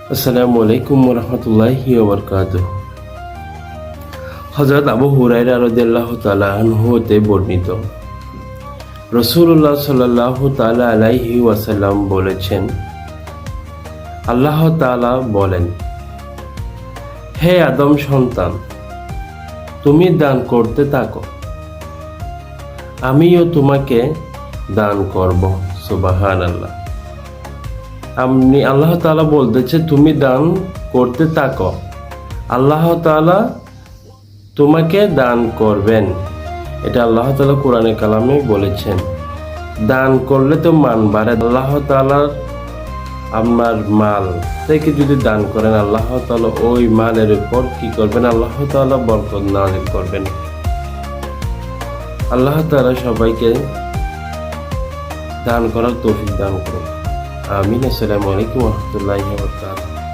আসসালামু আলাইকুম ওয়া রাহমাতুল্লাহি ওয়া বারাকাতুহু। হযরত আবু হুরায়রা রাদিয়াল্লাহু তাআলা আনহু হতে বর্ণিত, রাসূলুল্লাহ সাল্লাল্লাহু তাআলা আলাইহি ওয়াসাল্লাম বলেছেন, আল্লাহ তাআলা বলেন, হে আদম সন্তান, তুমি দান করতে থাকো, আমিও তোমাকে দান করব। সুবহানাল্লাহ। আল্লাহ তাআলা বলতেছে তুমি দান করতে থাকো, আল্লাহ তাআলা তোমাকে দান করবেন। এটা আল্লাহ তাআলা কোরআনে কালামে বলেছেন। দান করলে তো মান বাড়ে। আল্লাহ তাআলার আপনার মাল থেকে যদি দান করেন, আল্লাহ তাআলা ওই মালের উপর কি করবেন? আল্লাহ তাআলা বরকত নাযিল করবেন। আল্লাহ তাআলা সবাইকে দান করার তৌফিক দান করুন। আমিন। আসসালামু আলাইকুম ওয়া রাহমাতুল্লাহি ওয়া বারাকাতুহু।